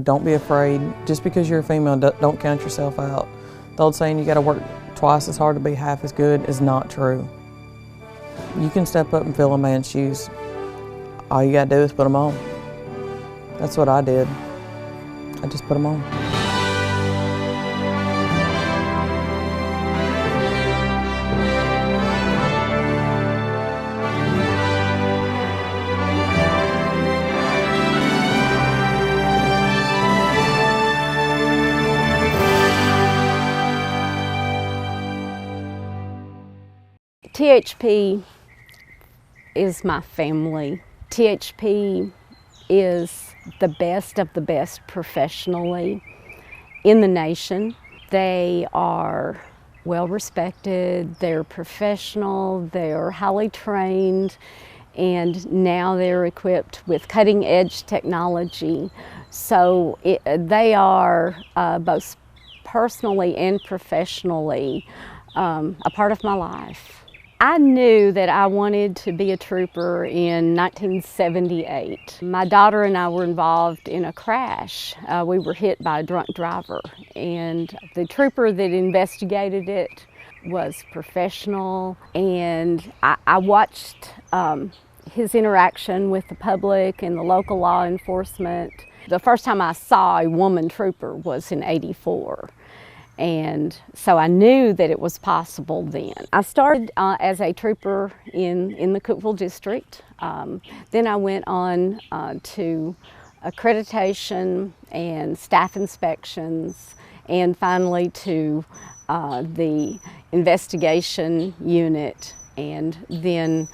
Don't be afraid. Just because you're a female, don't count yourself out. The old saying, you got to work twice as hard to be half as good, is not true. You can step up and fill a man's shoes. All you got to do is put them on. That's what I did. I just put them on. THP is my family. THP is the best professionally in the nation. They are well respected, they're professional, they're highly trained, and now they're equipped with cutting edge technology. So they are both personally and professionally a part of my life. I knew that I wanted to be a trooper in 1978. My daughter and I were involved in a crash. We were hit by a drunk driver, and the trooper that investigated it was professional, and I watched his interaction with the public and the local law enforcement. The first time I saw a woman trooper was in '84. And so I knew that it was possible then. I started as a trooper in the Cookeville district. Then I went on to accreditation and staff inspections, and finally to the investigation unit. And then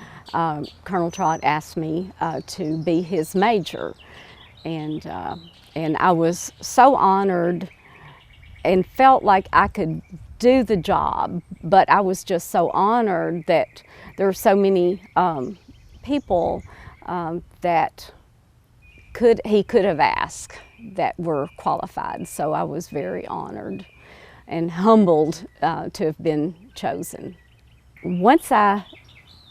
Colonel Trott asked me to be his major. And I was so honored and felt like I could do the job, but I was just so honored that there were so many people that he could have asked that were qualified. So I was very honored and humbled to have been chosen. Once I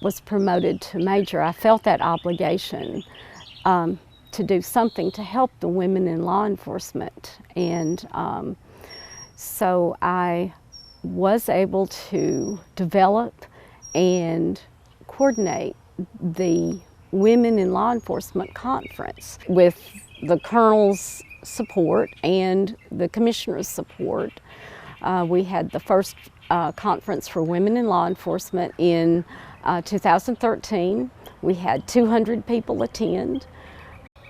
was promoted to major, I felt that obligation to do something to help the women in law enforcement. And so I was able to develop and coordinate the Women in Law Enforcement Conference with the Colonel's support and the Commissioner's support. We had the first conference for women in law enforcement in 2013. We had 200 people attend.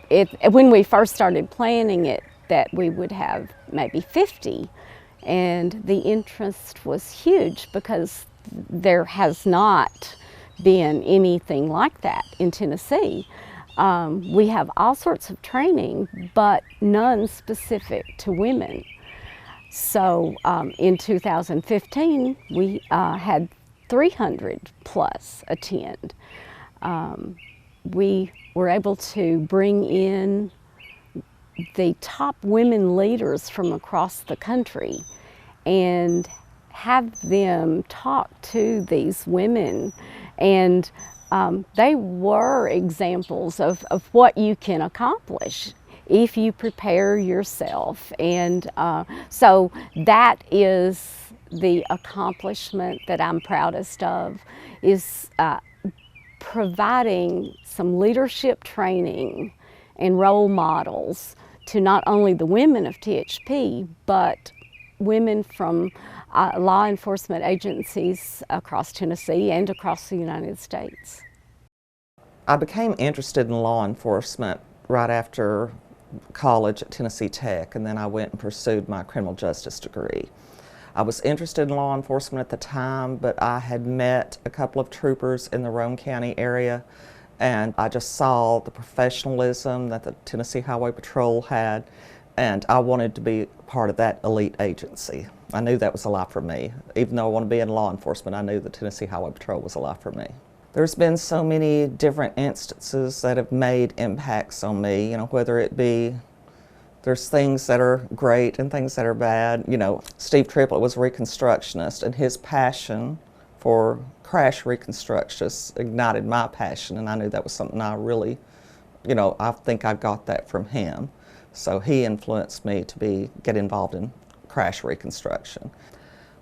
When we first started planning it, that we would have maybe 50. And the interest was huge because there has not been anything like that in Tennessee. We have all sorts of training, but none specific to women. So in 2015, we had 300 plus attend. We were able to bring in the top women leaders from across the country and have them talk to these women, and they were examples of what you can accomplish if you prepare yourself. And so that is the accomplishment that I'm proudest of, is providing some leadership training and role models to not only the women of THP, but women from law enforcement agencies across Tennessee and across the United States. I became interested in law enforcement right after college at Tennessee Tech, and then I went and pursued my criminal justice degree. I was interested in law enforcement at the time, but I had met a couple of troopers in the Roane County area, and I just saw the professionalism that the Tennessee Highway Patrol had, and I wanted to be part of that elite agency. I knew that was a lot for me. Even though I want to be in law enforcement, I knew the Tennessee Highway Patrol was a lot for me. There's been so many different instances that have made impacts on me, you know, whether it be, there's things that are great and things that are bad. You know, Steve Triplett was a Reconstructionist, and his passion for crash reconstructionists ignited my passion, and I knew that was something I really, you know, I think I got that from him. So he influenced me to get involved in crash reconstruction.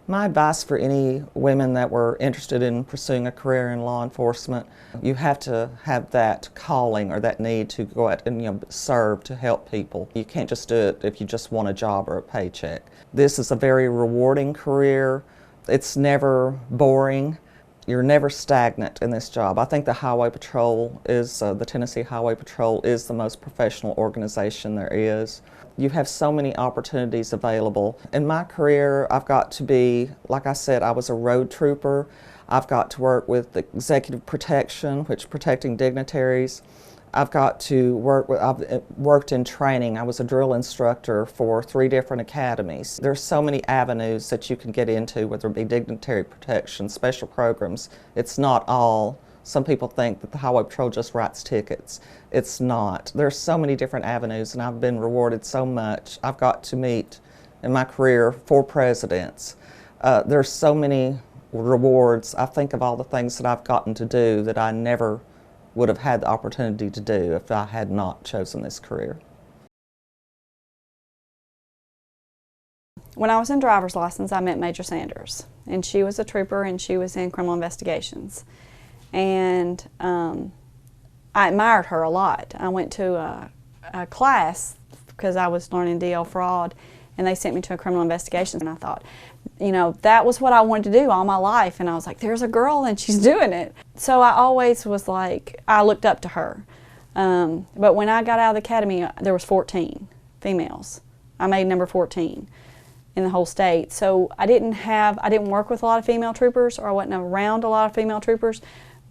My advice for any women that were interested in pursuing a career in law enforcement, you have to have that calling or that need to go out and serve, to help people. You can't just do it if you just want a job or a paycheck. This is a very rewarding career. It's never boring. You're never stagnant in this job. I think the Highway Patrol is, the Tennessee Highway Patrol is the most professional organization there is. You have so many opportunities available. In my career, I've got to be, like I said, I was a road trooper. I've got to work with executive protection, which is protecting dignitaries. I've got to I've worked in training. I was a drill instructor for 3 different academies. There's so many avenues that you can get into, whether it be dignitary protection, special programs. It's not all. Some people think that the Highway Patrol just writes tickets. It's not. There's so many different avenues, and I've been rewarded so much. I've got to meet, in my career, 4 presidents. There's so many rewards. I think of all the things that I've gotten to do that I never would have had the opportunity to do if I had not chosen this career. When I was in driver's license, I met Major Sanders, and she was a trooper and she was in criminal investigations. And I admired her a lot. I went to a class because I was learning DL fraud, and they sent me to a criminal investigation, and I thought, you know, that was what I wanted to do all my life, and I was like, there's a girl and she's doing it. So I always was like, I looked up to her. But when I got out of the academy, there was 14 females. I made number 14 in the whole state. So I didn't work with a lot of female troopers, or I wasn't around a lot of female troopers.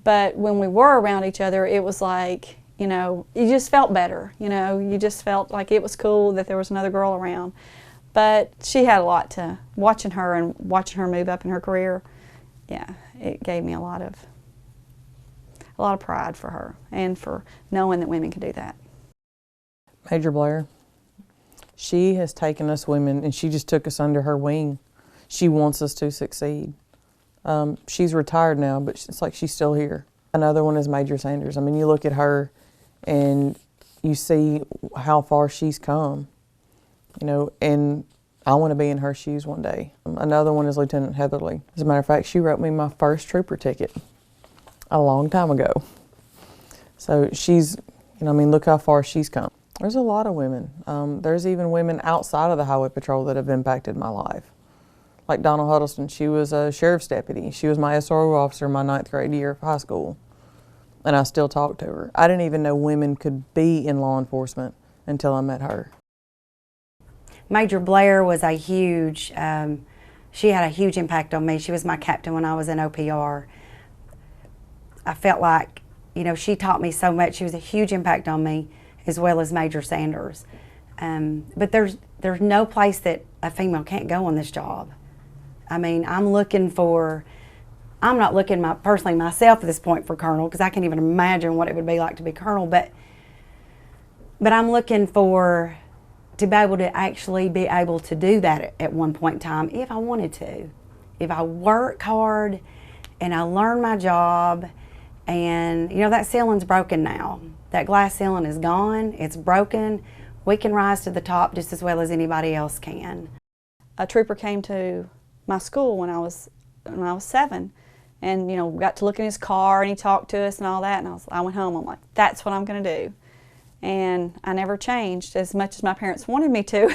But when we were around each other, it was like, you know, you just felt better. You know, you just felt like it was cool that there was another girl around. But she had a lot to, watching her move up in her career, yeah, it gave me a lot of pride for her and for knowing that women could do that. Major Blair, she has taken us women and she just took us under her wing. She wants us to succeed. She's retired now, but it's like she's still here. Another one is Major Sanders. I mean, you look at her and you see how far she's come, you know, and I want to be in her shoes one day. Another one is Lieutenant Heatherly. As a matter of fact, she wrote me my first trooper ticket a long time ago. So she's, you know, I mean, look how far she's come. There's a lot of women. There's even women outside of the Highway Patrol that have impacted my life. Like Donald Huddleston, she was a sheriff's deputy. She was my SRO officer my 9th grade year of high school, and I still talk to her. I didn't even know women could be in law enforcement until I met her. Major Blair was a huge, she had a huge impact on me. She was my captain when I was in OPR. I felt like, you know, she taught me so much. She was a huge impact on me, as well as Major Sanders. But there's no place that a female can't go on this job. I mean, I'm not looking personally myself at this point for colonel, because I can't even imagine what it would be like to be colonel, but I'm looking to be able to actually be able to do that at one point in time if I wanted to. If I work hard and I learn my job, and you know, that ceiling's broken now. That glass ceiling is gone, it's broken. We can rise to the top just as well as anybody else can. A trooper came to my school when I was 7, and you know, got to look in his car and he talked to us and all that, and I went home, I'm like, that's what I'm going to do. And I never changed as much as my parents wanted me to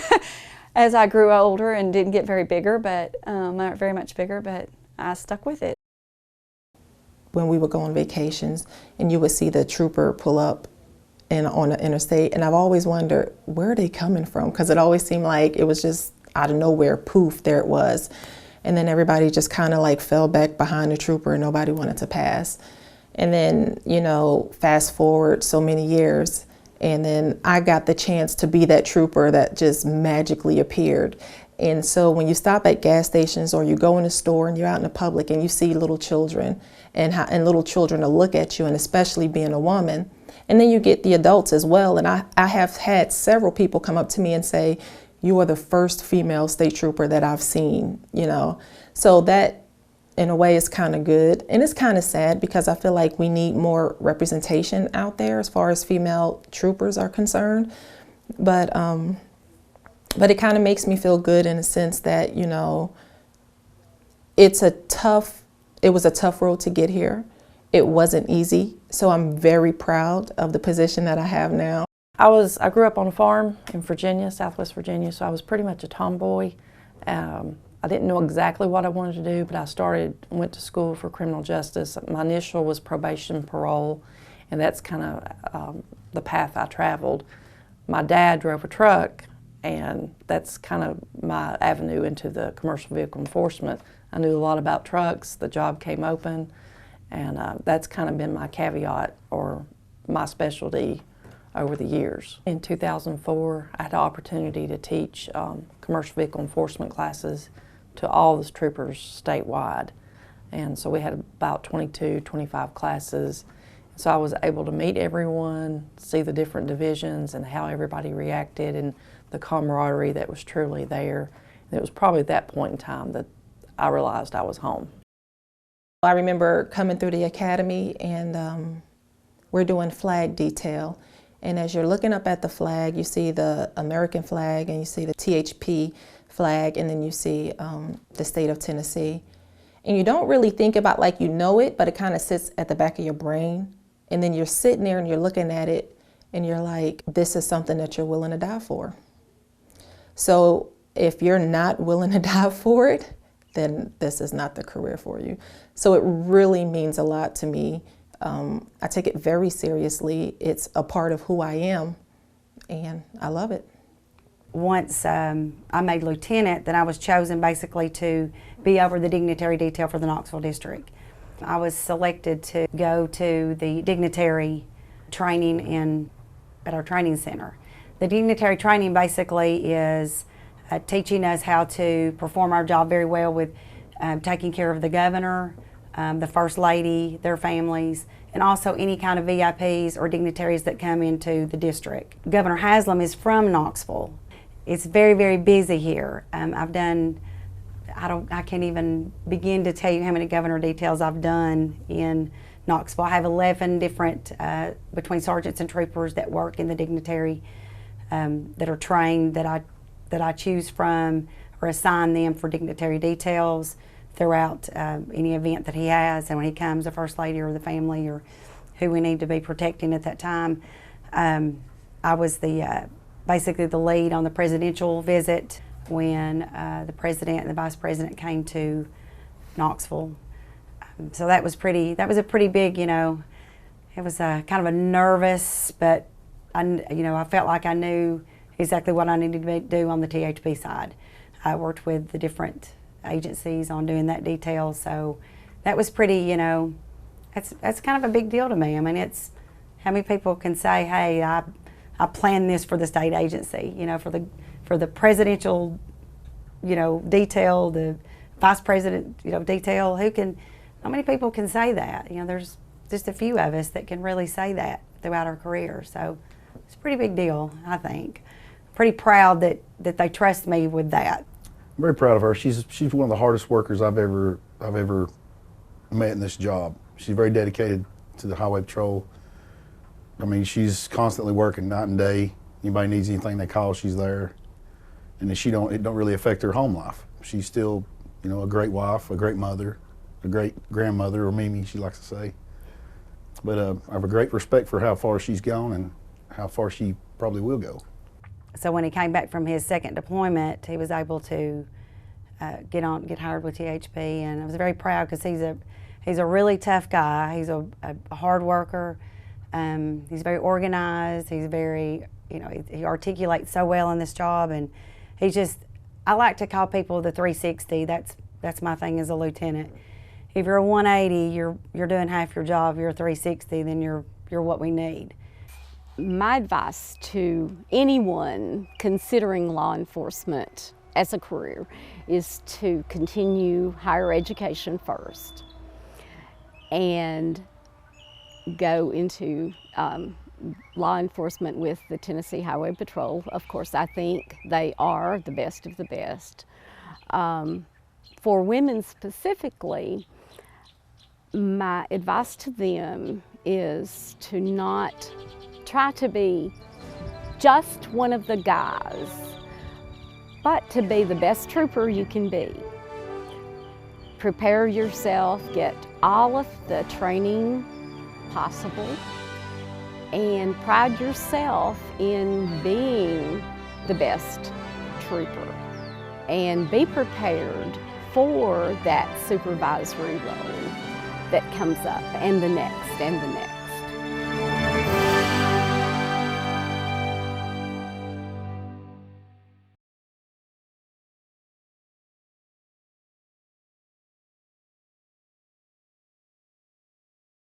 as I grew older and didn't get very bigger, but not very much bigger, but I stuck with it. When we would go on vacations and you would see the trooper pull up on the interstate, and I've always wondered, where are they coming from? Because it always seemed like it was just out of nowhere, poof, there it was. And then everybody just kind of like fell back behind the trooper and nobody wanted to pass. And then, you know, fast forward so many years, and then I got the chance to be that trooper that just magically appeared. And so when you stop at gas stations or you go in a store and you're out in the public and you see little children and little children will look at you, and especially being a woman, and then you get the adults as well. And I have had several people come up to me and say, you are the first female state trooper that I've seen, you know. So that, in a way, is kind of good. And it's kind of sad because I feel like we need more representation out there as far as female troopers are concerned. But it kind of makes me feel good in a sense that, you know, it was a tough road to get here. It wasn't easy. So I'm very proud of the position that I have now. I grew up on a farm in Virginia, Southwest Virginia, so I was pretty much a tomboy. I didn't know exactly what I wanted to do, but I went to school for criminal justice. My initial was probation, parole, and that's kind of the path I traveled. My dad drove a truck, and that's kind of my avenue into the commercial vehicle enforcement. I knew a lot about trucks, the job came open, and that's kind of been my caveat or my specialty over the years. In 2004, I had the opportunity to teach commercial vehicle enforcement classes to all the troopers statewide. And so we had about 22, 25 classes. So I was able to meet everyone, see the different divisions and how everybody reacted and the camaraderie that was truly there. And it was probably at that point in time that I realized I was home. I remember coming through the academy and we're doing flag detail. And as you're looking up at the flag, you see the American flag and you see the THP flag, and then you see the state of Tennessee. And you don't really think about, like, you know it, but it kind of sits at the back of your brain. And then you're sitting there and you're looking at it and you're like, this is something that you're willing to die for. So if you're not willing to die for it, then this is not the career for you. So it really means a lot to me. I take it very seriously. It's a part of who I am, and I love it. Once I made lieutenant, then I was chosen basically to be over the Dignitary detail for the Knoxville district. I was selected to go to the Dignitary training at our training center. The Dignitary training basically is teaching us how to perform our job very well with taking care of the governor, the First Lady, their families, and also any kind of VIPs or dignitaries that come into the district. Governor Haslam is from Knoxville. It's very, very busy here. I can't even begin to tell you how many governor details I've done in Knoxville. I have 11 different, between sergeants and troopers that work in the Dignitary that are trained that I choose from or assign them for Dignitary details throughout any event that he has, and when he comes, the First Lady or the family or who we need to be protecting at that time. I was basically the lead on the presidential visit when the president and the vice president came to Knoxville. So that was a pretty big, you know, it was kind of a nervous, but I felt like I knew exactly what I needed to do on the THP side. I worked with the different agencies on doing that detail, so that was pretty, you know, that's kind of a big deal to me. I mean, it's how many people can say, hey, I planned this for the state agency, you know, for the presidential, you know, detail, the vice president, you know, detail. How many people can say that? You know, there's just a few of us that can really say that throughout our career. So it's a pretty big deal, I think. Pretty proud that they trust me with that. I'm very proud of her. She's one of the hardest workers I've ever met in this job. She's very dedicated to the highway patrol. I mean, she's constantly working night and day. Anybody needs anything, they call, she's there. And it don't really affect her home life. She's still, you know, a great wife, a great mother, a great grandmother, or Mimi, she likes to say. But I have a great respect for how far she's gone and how far she probably will go. So when he came back from his second deployment, he was able to get hired with THP, and I was very proud because he's a really tough guy. He's a hard worker. He's very organized. He's very, you know, he articulates so well in this job, and I like to call people the 360. That's my thing as a lieutenant. If you're a 180, you're doing half your job. If you're a 360, then you're what we need. My advice to anyone considering law enforcement as a career is to continue higher education first and go into law enforcement with the Tennessee Highway Patrol. Of course, I think they are the best of the best. For women specifically, my advice to them is to not try to be just one of the guys, but to be the best trooper you can be. Prepare yourself, get all of the training possible, and pride yourself in being the best trooper. And be prepared for that supervisory role that comes up, and the next, and the next.